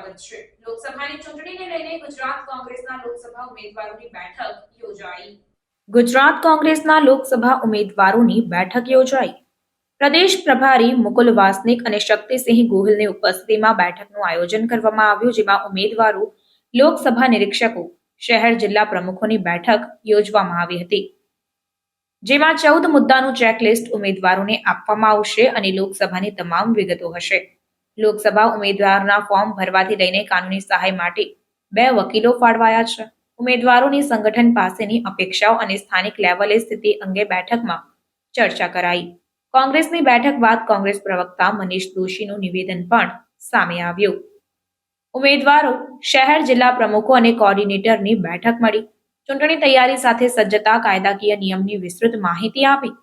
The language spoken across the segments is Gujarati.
સ્વાગત છે। લોકસભાની ચૂંટણીને લઈને ગુજરાત કોંગ્રેસના લોકસભા ઉમેદવારોની બેઠક યોજાઈ। ગુજરાત કોંગ્રેસના લોકસભા ઉમેદવારોની બેઠક યોજાઈ। પ્રદેશ પ્રભારી મુકુલ વાસનિક અને શક્તિસિંહ ગોહિલની ઉપસ્થિતિમાં બેઠકનું આયોજન કરવામાં આવ્યું, જેમાં ઉમેદવારો, લોકસભા નિરીક્ષકો, શહેર જિલ્લા પ્રમુખોની બેઠક યોજવામાં આવી હતી, જેમાં 14 મુદ્દાનું ચેકલિસ્ટ ઉમેદવારોને આપવામાં આવશે અને લોકસભાની તમામ વિગતો હશે। લોકસભા ઉમેદવારના ફોર્મ ભરવાથી લઈને કાનૂની સહાય માટે 2 વકીલો ફાળવાયા છે। ઉમેદવારોની સંગઠન પાસેની અપેક્ષાઓ અને સ્થાનિક લેવલે સ્થિતિ અંગે બેઠકમાં ચર્ચા કરાઈ। કોંગ્રેસની બેઠક બાદ કોંગ્રેસ પ્રવક્તા મનીષ દોશીનું નિવેદન પણ સામે આવ્યું। ઉમેદવારો, શહેર જિલ્લા પ્રમુખો અને કોઓર્ડિનેટરની બેઠક મળી। ચૂંટણી તૈયારી સાથે સજ્જતા, કાયદાકીય નિયમની વિસ્તૃત માહિતી આપી।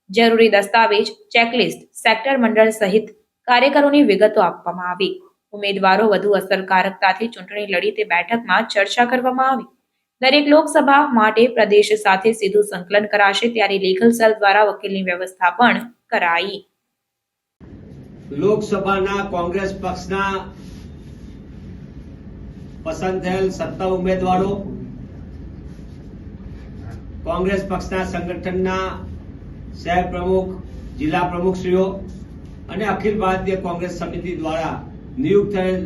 જરૂરી દસ્તાવેજ, ચેકલિસ્ટ, સેક્ટર મંડળ સહિત કાર્યકરોની વિગતો આપવામાં આવી। ઉમેદવારો વધુ અસરકારકતાથી ચૂંટણી લડી તે બેઠકમાં ચર્ચા કરવામાં આવી। દરેક લોકસભા માટે પ્રદેશ સાથે સીધું સંકલન કરાશે, ત્યારે લીગલ સેલ દ્વારા વકીલની વ્યવસ્થા પણ કરાઈ। લોકસભાના કોંગ્રેસ પક્ષના પસંદ થયેલ 17 ઉમેદવારો, કોંગ્રેસ પક્ષના સંગઠનના શહેર પ્રમુખ, જિલ્લા પ્રમુખશ્રીઓ અને અખિલ ભારતીય કોંગ્રેસ સમિતિ દ્વારા નિયુક્ત થયેલ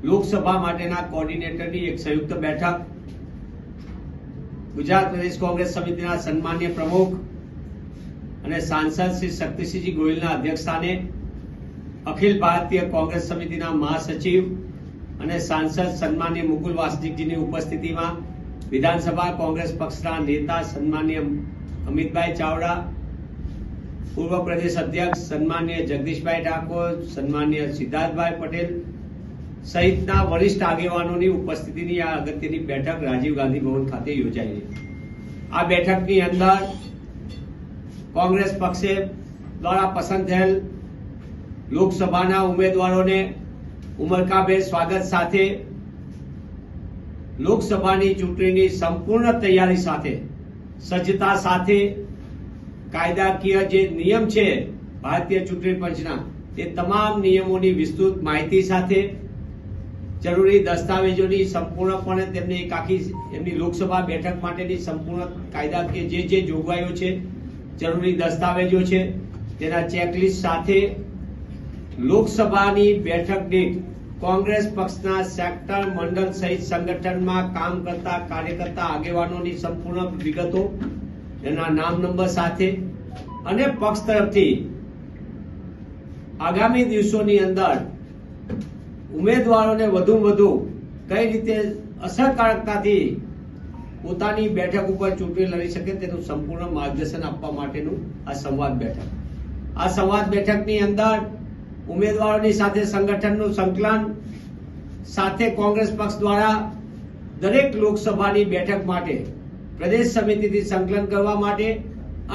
લોકસભા માટેના કોઓર્ડિનેટરની એક સંયુક્ત બેઠક ગુજરાત પ્રદેશ કોંગ્રેસ સમિતિના સન્માનીય પ્રમુખ અને સાંસદ શ્રી શક્તિસિંહજી ગોહિલના અધ્યક્ષસ્થાને, અખિલ ભારતીય કોંગ્રેસ સમિતિના મહાસચિવ અને સાંસદ સન્માનીય મુકુલ વાસનિકજીની ઉપસ્થિતિમાં વિધાનસભા કોંગ્રેસ પક્ષના નેતા સન્માનીય અમિતભાઈ ચાવડા, પૂર્વ પ્રદેશ અધ્યક્ષ સન્માનીય જગદીશભાઈ ઠાકોર, સન્માનીય સિદ્ધાર્થભાઈ પટેલ સહિતના વરિષ્ઠ આગેવાનોની ઉપસ્થિતિની આ અગત્યની બેઠક રાજીવ ગાંધી ભવન ખાતે યોજાઈ। આ બેઠકની અંદર કોંગ્રેસ પક્ષે દ્વારા પસંદ થયેલ લોકસભાના ઉમેદવારોને ઉમળકાભેર સ્વાગત સાથે લોકસભાની ચૂંટણીની સંપૂર્ણ તૈયારી સાથે, સજ્જતા સાથે, કાયદાકીય જે નિયમ છે ભારતીય ચૂંટણી પંચના, તે તમામ નિયમોની વિસ્તૃત માહિતી સાથે, જરૂરી દસ્તાવેજોની સંપૂર્ણપણે તેમને એક આખી એમની લોકસભા બેઠક માટેની સંપૂર્ણ કાયદાકીય જે જોગવાઈઓ છે, જરૂરી દસ્તાવેજો છે, તેના ચેકલિસ્ટ સાથે લોકસભાની બેઠક દીઠ કોંગ્રેસ પક્ષના સેક્ટર મંડળ સહિત સંગઠનમાં કામ કરતા કાર્યકર્તા આગેવાનોની સંપૂર્ણ વિગતો, એના નામ નંબર સાથે અને પક્ષ તરફથી આગામી દિવસોની અંદર ઉમેદવારોને વધુ કઈ રીતે અસરકારકતાથી પોતાની બેઠક ઉપર ચૂંટણી લડી શકે તેનું સંપૂર્ણ માર્ગદર્શન આપવા માટેનું આ સંવાદ બેઠક। આ સંવાદ બેઠકની અંદર ઉમેદવારોની સાથે સંગઠનનું સંકલન સાથે કોંગ્રેસ પક્ષ દ્વારા દરેક લોકસભાની બેઠક માટે પ્રદેશ સમિતિથી સંકલન કરવા માટે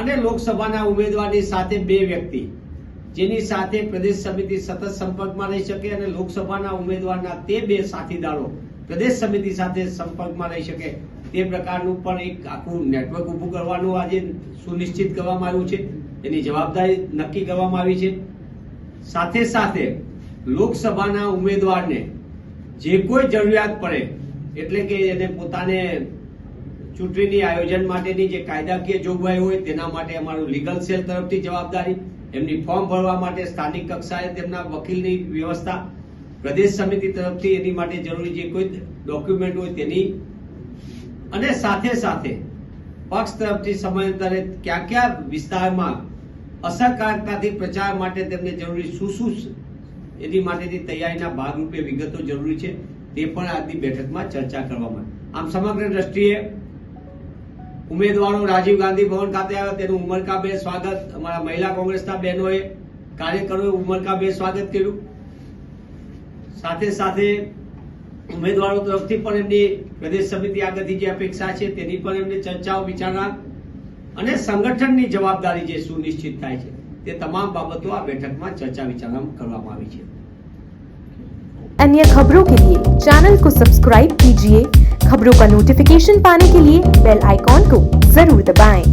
અને લોકસભાના ઉમેદવારની સાથે 2 વ્યક્તિ જેની સાથે પ્રદેશ સમિતિ સતત સંપર્કમાં રહી શકે અને લોકસભાના ઉમેદવારના તે 2 સાથીદારો પ્રદેશ સમિતિ સાથે સંપર્કમાં રહી શકે તે પ્રકારનું પણ એક આખું નેટવર્ક ઊભું કરવાનું આજે સુનિશ્ચિત કરવામાં આવ્યું છે। એની જવાબદારી નક્કી કરવામાં આવી છે। સાથે સાથે લોકસભાના ઉમેદવારને જે કોઈ જરૂરિયાત પડે, એટલે કે એને પોતાને ચૂંટણીની આયોજન માટેની જે કાયદાકીય જોગવાઈ હોય તેના માટે અમારું લીગલ સેલ તરફથી જવાબદારી, એમની ફોર્મ ભરવા માટે સ્થાનિક કક્ષાએ તેમના વકીલની વ્યવસ્થા, પ્રદેશ સમિતિ તરફથી એની માટે જરૂરી જે કોઈ ડોક્યુમેન્ટ હોય તેની, અને સાથે સાથે પક્ષ તરફથી સમયાંતરે ક્યાં વિસ્તારમાં અસરકારકતાથી પ્રચાર માટે તેમને જરૂરી શું એની માટેની તૈયારીના ભાગરૂપે વિગતો જરૂરી છે તે પણ આજની બેઠકમાં ચર્ચા કરવામાં। આમ સમગ્ર દ્રષ્ટિએ ઉમેદવારો રાજીવ ગાંધી ભવન ખાતે આવ્યા તેનું ઉમળકાભેર સ્વાગત અમારા મહિલા કોંગ્રેસના બહેનોએ, કાર્યકરોએ ઉમળકાભેર સ્વાગત કર્યું। સાથે સાથે ઉમેદવારો તરફથી પણ એમની પ્રદેશ સમિતિ આગળથી જે અપેક્ષા છે તેની પણ એમને ચર્ચાઓ, વિચારણા અને સંગઠનની જવાબદારી જે સુનિશ્ચિત થાય છે તે તમામ બાબતો આ બેઠકમાં चर्चा विचारणा કરવામાં આવી છે। अन्य खबरों के लिए चैनल को सब्सक्राइब कीजिए। खबरों का नोटिफिकेशन पाने के लिए बेल आइकॉन को जरूर दबाएं।